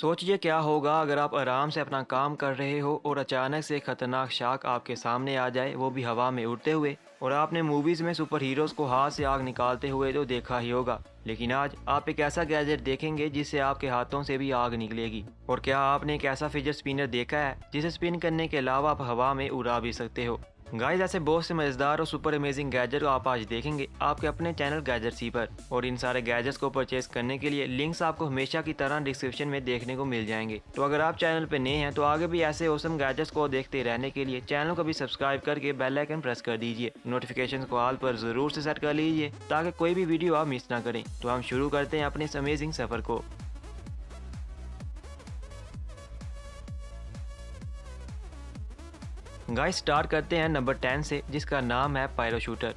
सोचिए क्या होगा अगर आप आराम से अपना काम कर रहे हो और अचानक से खतरनाक शार्क आपके सामने आ जाए, वो भी हवा में उड़ते हुए। और आपने मूवीज में सुपर हीरोज को हाथ से आग निकालते हुए तो देखा ही होगा, लेकिन आज आप एक ऐसा गैजेट देखेंगे जिससे आपके हाथों से भी आग निकलेगी। और क्या आपने एक ऐसा फिजर स्पिनर देखा है जिसे स्पिन करने के अलावा आप हवा में उड़ा भी सकते हो? गाइस, ऐसे बहुत से मजेदार और सुपर अमेजिंग गैजेट आप आज देखेंगे आपके अपने चैनल गैजेट्स ही पर। और इन सारे गैजेट्स को परचेज करने के लिए लिंक्स आपको हमेशा की तरह डिस्क्रिप्शन में देखने को मिल जाएंगे। तो अगर आप चैनल पे नए हैं तो आगे भी ऐसे औसम गैजेट्स को देखते रहने के लिए चैनल को भी सब्सक्राइब करके बेल आइकन प्रेस कर दीजिए। नोटिफिकेशन को ऑल पर जरूर से सेट कर लीजिए ताकि कोई भी वीडियो आप मिस ना करें। तो हम शुरू करते हैं अपने इस अमेजिंग सफर को। गाइस, स्टार्ट करते हैं नंबर 10 से, जिसका नाम है पायरो शूटर।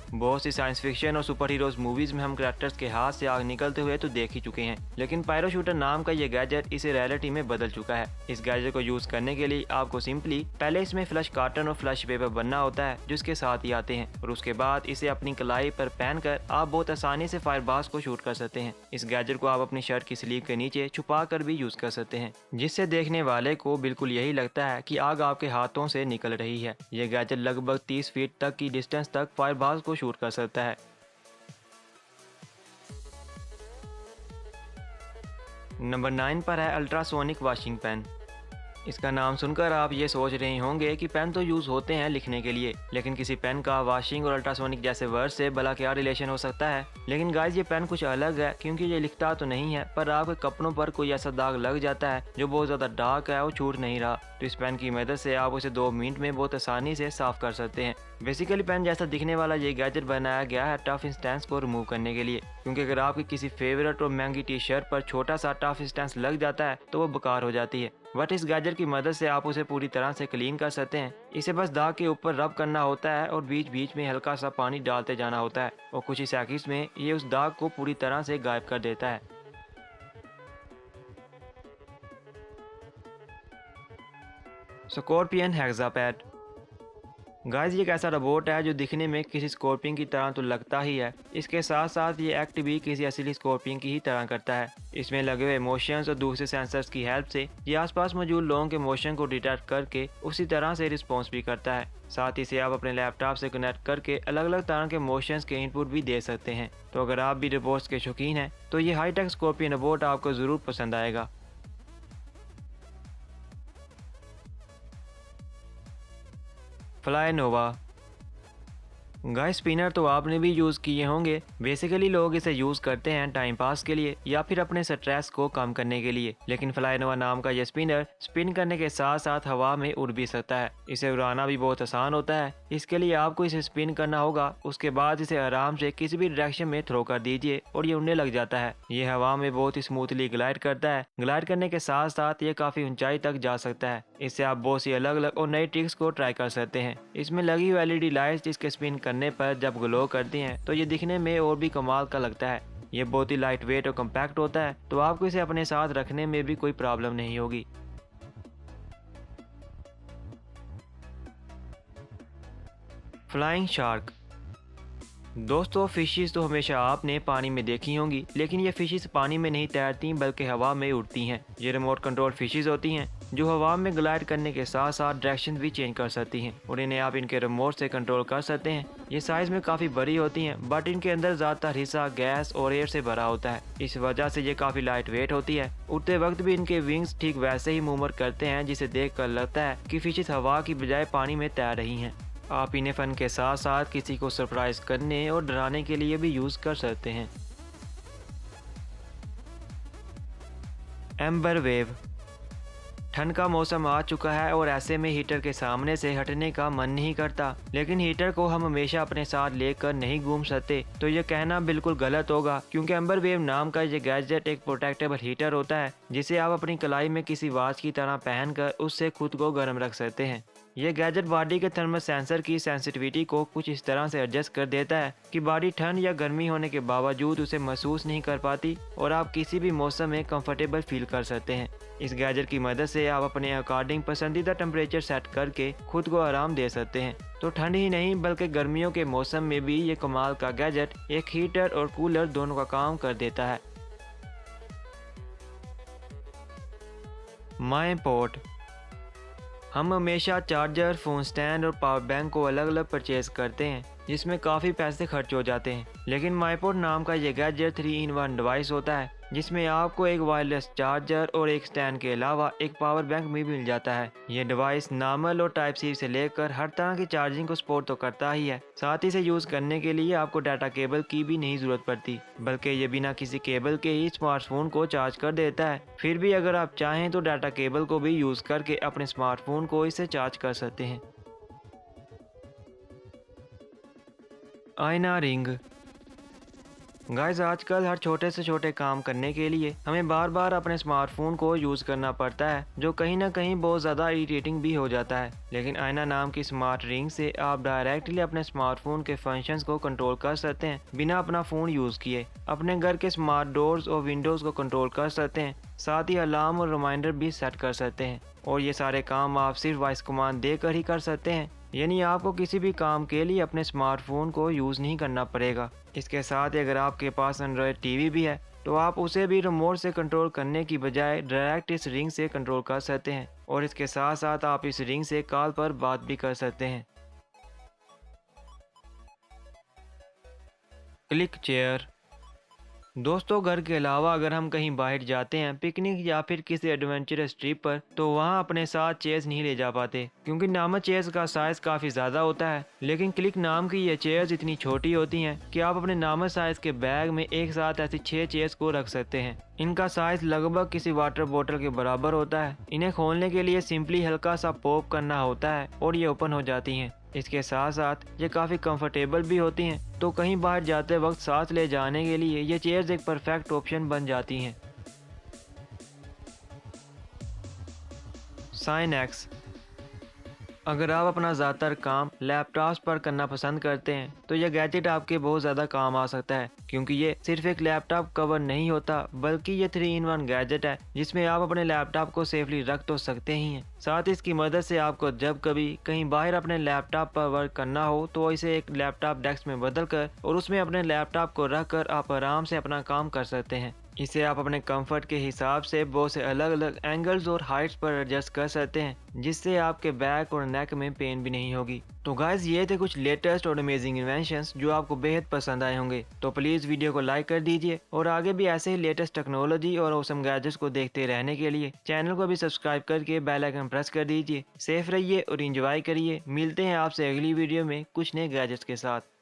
बहुत सी साइंस फिक्शन और सुपर हीरोज मूवीज में हम कैरेक्टर्स के हाथ से आग निकलते हुए तो देख ही चुके हैं, लेकिन पायरो शूटर नाम का ये गैजेट इसे रियलिटी में बदल चुका है। इस गैजेट को यूज करने के लिए आपको सिंपली पहले इसमें फ्लश कार्टन और फ्लश पेपर बनना होता है जिसके साथ ही आते हैं, और उसके बाद इसे अपनी कलाई पर पहनकर आप बहुत आसानी से फायरबाज को शूट कर सकते हैं। इस गैजेट को आप अपनी शर्ट की स्लीव के नीचे छुपा कर भी यूज कर सकते हैं, जिससे देखने वाले को बिल्कुल यही लगता है कि आग आपके हाथों से निकल रही है। यह गैजेट लगभग 30 फीट तक की डिस्टेंस तक फायरबाज को शूट कर सकता है। नंबर 9 पर है अल्ट्रासोनिक वॉशिंग पेन। इसका नाम सुनकर आप ये सोच रहे होंगे कि पेन तो यूज होते हैं लिखने के लिए, लेकिन किसी पेन का वॉशिंग और अल्ट्रासोनिक जैसे वर्ड से भला क्या रिलेशन हो सकता है। लेकिन गाइस, ये पेन कुछ अलग है, क्योंकि ये लिखता तो नहीं है, पर आपके कपड़ों पर कोई ऐसा दाग लग जाता है जो बहुत ज्यादा डार्क है और छूट नहीं रहा, तो इस पेन की मदद से आप उसे 2 मिनट में बहुत आसानी से साफ कर सकते हैं। बेसिकली पेन जैसा दिखने वाला ये गैजेट बनाया गया है टफ इंस्टेंस को रिमूव करने के लिए, क्योंकि अगर आपकी किसी फेवरेट और महंगी टी शर्ट पर छोटा सा टफ इंस्टेंस लग जाता है तो वो बेकार हो जाती है। बट इस गैजेट की मदद से आप उसे पूरी तरह से क्लीन कर सकते हैं। इसे बस दाग के ऊपर रब करना होता है और बीच बीच में हल्का सा पानी डालते जाना होता है, और कुछ ही सेकंड्स में ये उस दाग को पूरी तरह से गायब कर देता है। स्कॉर्पियन हेक्सापैड। गाइस, ये एक ऐसा रोबोट है जो दिखने में किसी स्कॉर्पियन की तरह तो लगता ही है, इसके साथ साथ ये एक्ट भी किसी असली स्कॉर्पियन की ही तरह करता है। इसमें लगे हुए इमोशंस और दूसरे सेंसर्स की हेल्प से ये आसपास मौजूद लोगों के इमोशन को डिटेक्ट करके उसी तरह से रिस्पॉन्स भी करता है। साथ ही इसे आप अपने लैपटॉप से कनेक्ट करके अलग अलग तरह के इमोशंस के इनपुट भी दे सकते हैं। तो अगर आप भी रोबोट्स के शौकीन हैं तो ये हाईटेक स्कॉर्पियन रोबोट आपको जरूर पसंद आएगा। फ्लाई नोवा। गाइस, स्पिनर तो आपने भी यूज़ किए होंगे। बेसिकली लोग इसे यूज़ करते हैं टाइम पास के लिए या फिर अपने स्ट्रेस को कम करने के लिए, लेकिन फ्लाईनोवा नाम का यह स्पिनर स्पिन करने के साथ साथ हवा में उड़ भी सकता है। इसे उड़ाना भी बहुत आसान होता है। इसके लिए आपको इसे स्पिन करना होगा, उसके बाद इसे आराम से किसी भी डायरेक्शन में थ्रो कर दीजिए और ये उड़ने लग जाता है। ये हवा में बहुत ही स्मूथली ग्लाइड करता है। ग्लाइड करने के साथ साथ ये काफ़ी ऊंचाई तक जा सकता है। इससे आप बहुत सी अलग अलग और नई ट्रिक्स को ट्राई कर सकते हैं। इसमें लगी हुई LED लाइट्स इसके स्पिन करने पर जब ग्लो करती हैं तो ये दिखने में और भी कमाल का लगता है। ये बहुत ही लाइट वेट और कम्पैक्ट होता है, तो आपको इसे अपने साथ रखने में भी कोई प्रॉब्लम नहीं होगी। Flying shark. दोस्तों, फिशेस तो हमेशा आपने पानी में देखी होंगी, लेकिन ये फिशेस पानी में नहीं तैरती बल्कि हवा में उड़ती हैं। ये रिमोट कंट्रोल फिशेस होती हैं जो हवा में ग्लाइड करने के साथ साथ डायरेक्शन भी चेंज कर सकती हैं, और इन्हें आप इनके रिमोट से कंट्रोल कर सकते हैं। ये साइज में काफ़ी बड़ी होती हैं, बट इनके अंदर ज़्यादातर हिस्सा गैस और एयर से भरा होता है। इस वजह से ये काफ़ी लाइट वेट होती है। उड़ते वक्त भी इनके विंग्स ठीक वैसे ही मूवमेंट करते हैं जिसे देख कर लगता है कि फिशेस हवा की बजाय पानी में तैर रही हैं। आप इन्हें फन के साथ साथ किसी को सरप्राइज करने और डराने के लिए भी यूज़ कर सकते हैं। Amber wave. ठंड का मौसम आ चुका है और ऐसे में हीटर के सामने से हटने का मन नहीं करता, लेकिन हीटर को हम हमेशा अपने साथ लेकर नहीं घूम सकते, तो ये कहना बिल्कुल गलत होगा, क्योंकि एम्बर वेव नाम का ये गैजेट एक प्रोटेक्टेबल हीटर होता है जिसे आप अपनी कलाई में किसी वॉच की तरह पहनकर उससे खुद को गर्म रख सकते हैं। यह गैजेट बॉडी के थर्मल सेंसर की सेंसिटिविटी को कुछ इस तरह से एडजस्ट कर देता है कि बॉडी ठंड या गर्मी होने के बावजूद उसे महसूस नहीं कर पाती और आप किसी भी मौसम में कंफर्टेबल फील कर सकते हैं। इस गैजेट की मदद से आप अपने अकॉर्डिंग पसंदीदा टेम्परेचर सेट करके खुद को आराम दे सकते हैं। तो ठंड ही नहीं बल्कि गर्मियों के मौसम में भी ये कमाल का गैजेट एक हीटर और कूलर दोनों का काम कर देता है। माई पोर्ट। हम हमेशा चार्जर, फ़ोन स्टैंड और पावर बैंक को अलग अलग परचेज़ करते हैं, जिसमें काफ़ी पैसे खर्च हो जाते हैं। लेकिन माईपोर्ट नाम का ये गैजेट 3-in-1 डिवाइस होता है, जिसमें आपको एक वायरलेस चार्जर और एक स्टैंड के अलावा एक पावर बैंक भी मिल जाता है। ये डिवाइस नॉर्मल और टाइप सी से लेकर हर तरह की चार्जिंग को सपोर्ट तो करता ही है, साथ ही इसे यूज़ करने के लिए आपको डाटा केबल की भी नहीं ज़रूरत पड़ती, बल्कि ये बिना किसी केबल के ही स्मार्टफोन को चार्ज कर देता है। फिर भी अगर आप चाहें तो डाटा केबल को भी यूज़ करके अपने स्मार्टफोन को इससे चार्ज कर सकते हैं। आईना रिंग। गाइस, आजकल हर छोटे से छोटे काम करने के लिए हमें बार बार अपने स्मार्टफोन को यूज़ करना पड़ता है, जो कहीं ना कहीं बहुत ज़्यादा इरिटेटिंग भी हो जाता है। लेकिन आईना नाम की स्मार्ट रिंग से आप डायरेक्टली अपने स्मार्टफोन के फंक्शंस को कंट्रोल कर सकते हैं बिना अपना फ़ोन यूज़ किए। अपने घर के स्मार्ट डोर्स और विंडोज़ को कंट्रोल कर सकते हैं, साथ ही अलार्म और रिमाइंडर भी सेट कर सकते हैं। और ये सारे काम आप सिर्फ वॉइस कमांड देकर ही कर सकते हैं, यानी आपको किसी भी काम के लिए अपने स्मार्टफोन को यूज़ नहीं करना पड़ेगा। इसके साथ ही अगर आपके पास एंड्रॉयड टीवी भी है तो आप उसे भी रिमोट से कंट्रोल करने की बजाय डायरेक्ट इस रिंग से कंट्रोल कर सकते हैं, और इसके साथ साथ आप इस रिंग से कॉल पर बात भी कर सकते हैं। Click chair. दोस्तों, घर के अलावा अगर हम कहीं बाहर जाते हैं पिकनिक या फिर किसी एडवेंचरस ट्रिप पर, तो वहाँ अपने साथ चेयर्स नहीं ले जा पाते, क्योंकि नॉर्मल चेयर्स का साइज काफ़ी ज़्यादा होता है। लेकिन क्लिक नाम की ये चेयर्स इतनी छोटी होती हैं कि आप अपने नॉर्मल साइज़ के बैग में एक साथ ऐसी 6 चेयर्स को रख सकते हैं। इनका साइज लगभग किसी वाटर बोतल के बराबर होता है। इन्हें खोलने के लिए सिंपली हल्का सा पॉप करना होता है और ये ओपन हो जाती हैं। इसके साथ साथ ये काफ़ी कंफर्टेबल भी होती हैं, तो कहीं बाहर जाते वक्त साथ ले जाने के लिए ये चेयर्स एक परफेक्ट ऑप्शन बन जाती हैं। Sine x. अगर आप अपना ज़्यादातर काम लैपटॉप्स पर करना पसंद करते हैं तो यह गैजेट आपके बहुत ज़्यादा काम आ सकता है, क्योंकि ये सिर्फ एक लैपटॉप कवर नहीं होता, बल्कि ये 3-in-1 गैजेट है, जिसमें आप अपने लैपटॉप को सेफली रख तो सकते ही हैं। साथ ही इसकी मदद से आपको जब कभी कहीं बाहर अपने लैपटॉप पर वर्क करना हो तो इसे एक लैपटॉप डेस्क में बदल कर और उसमें अपने लैपटॉप को रख कर आप आराम से अपना काम कर सकते हैं। इसे आप अपने कंफर्ट के हिसाब से बहुत से अलग अलग एंगल्स और हाइट्स पर एडजस्ट कर सकते हैं, जिससे आपके बैक और नेक में पेन भी नहीं होगी। तो गाइस, ये थे कुछ लेटेस्ट और अमेजिंग इन्वेंशंस जो आपको बेहद पसंद आए होंगे। तो प्लीज़ वीडियो को लाइक कर दीजिए और आगे भी ऐसे ही लेटेस्ट टेक्नोलॉजी और ऑसम गैजेट्स को देखते रहने के लिए चैनल को भी सब्सक्राइब करके बेल आइकन प्रेस कर दीजिए। सेफ रहिए और इंजॉय करिए। मिलते हैं आपसे अगली वीडियो में कुछ नए गैजेट्स के साथ।